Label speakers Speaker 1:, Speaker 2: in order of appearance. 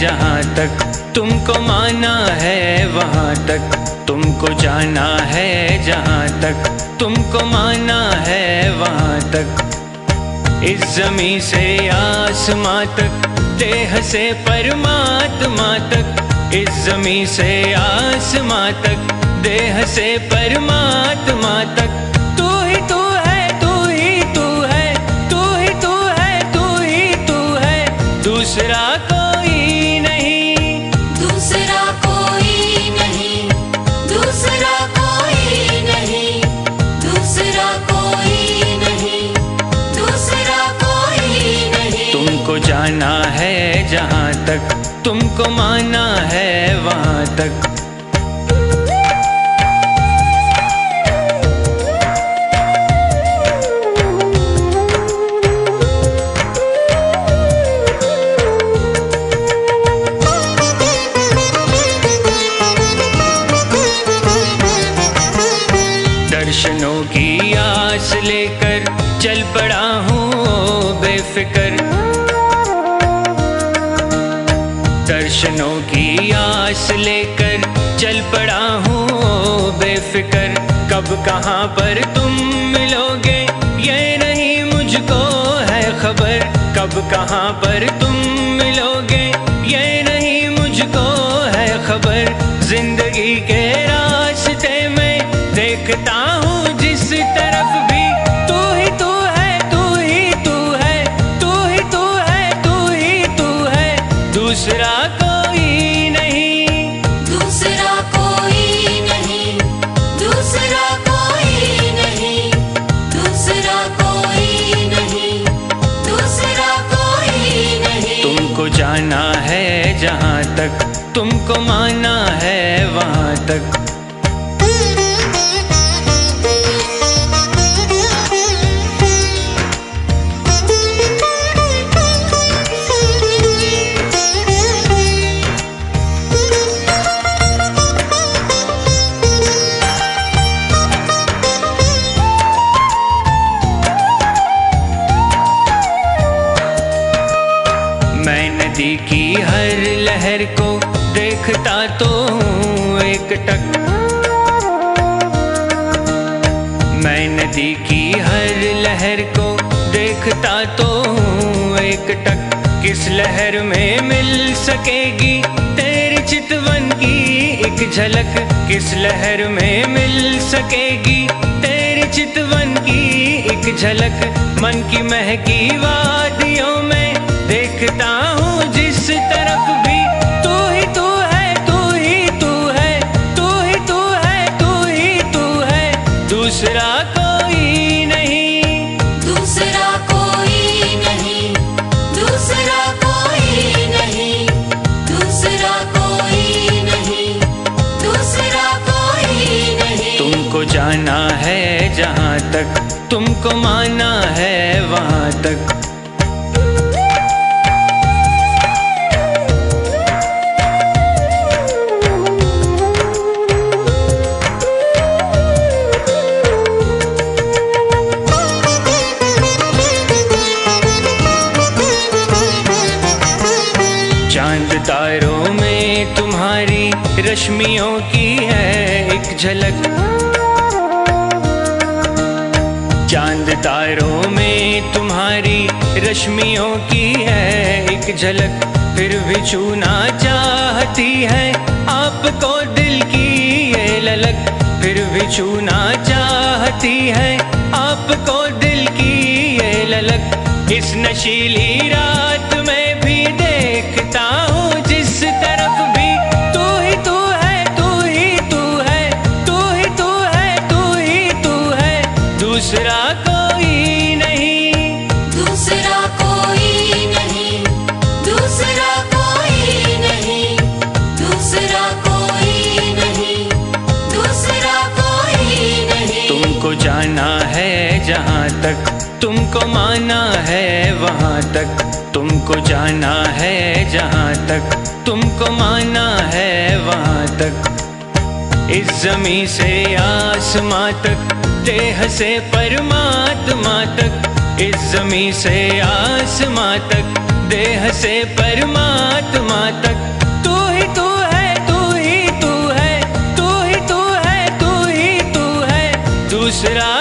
Speaker 1: जहाँ तक तुमको माना है वहाँ तक, तुमको जाना है जहाँ तक तुमको माना है वहाँ तक। इस ज़मीं से आसमां तक, देह से परमात्मा तक। इस ज़मीं से आसमां तक, देह से परमात्मा तक। तू ही तू है, तू ही तू है, तू ही तू है, तू ही तू है, दूसरा कोई नहीं,
Speaker 2: दूसरा कोई नहीं, दूसरा कोई नहीं, दूसरा कोई नहीं, दूसरा कोई नहीं।
Speaker 1: तुमको जाना है जहाँ तक तुमको माना है वहाँ तक। दर्शनों की आस लेकर चल पड़ा हूँ बेफिक्र। दर्शनों की आस लेकर चल पड़ा हूँ बेफिक्र। कब कहाँ पर तुम मिलोगे ये नहीं मुझको है खबर। कब कहाँ पर तुम मिलोगे ये नहीं मुझको है खबर। जिंदगी के रास्ते में देखता हूँ जिस तरफ भी, तू ही तू है, तू ही तू है, तू ही तू है, तू ही तू है, दूसरा कोई नहीं,
Speaker 2: दूसरा कोई नहीं, दूसरा कोई नहीं, दूसरा कोई नहीं, दूसरा कोई नहीं।
Speaker 1: तुमको जाना है जहाँ तक तुमको माना है वहाँ तक। मैं नदी की हर लहर को देखता तो हूँ एक टक। मैं नदी की हर लहर को देखता तो हूँ एक टक। किस लहर में मिल सकेगी तेरी चितवन की एक झलक। किस लहर में मिल सकेगी तेरी चितवन की एक झलक। मन की महकी वादियों में देखता हूँ जिस तरफ भी, तू ही तू है, तू ही तू है, तू ही तू है, तू ही तू है, दूसरा कोई नहीं,
Speaker 2: दूसरा कोई नहीं, दूसरा कोई नहीं, दूसरा कोई नहीं, दूसरा कोई नहीं।
Speaker 1: तुमको जाना है जहाँ तक तुमको माना है वहाँ तक। चांद तारों में तुम्हारी रश्मियों की है एक झलक। चांद तारों में तुम्हारी रश्मियों की है एक झलक। फिर भी छूना चाहती है आपको दिल की ये ललक। फिर भी छूना चाहती है आपको दिल की ये ललक। इस नशीली रात में भी देखता हूँ जिस तरफ भी, तू ही तू है, तू ही तू है, तू ही तू है, तू ही तू है, दूसरा कोई नहीं,
Speaker 2: दूसरा कोई नहीं, दूसरा कोई नहीं, दूसरा कोई नहीं, दूसरा कोई नहीं।
Speaker 1: तुमको जाना है जहाँ तक तुमको माना है वहाँ तक। तुमको जाना है जहाँ तक तुमको माना है वहाँ तक। इस ज़मीं से आसमां तक, देह से परमात्मा तक। इस ज़मीं से आसमां तक, देह से परमात्मा तक तू ही तू है, तू ही तू है, तू ही तू है, तू ही तू है, दूसरा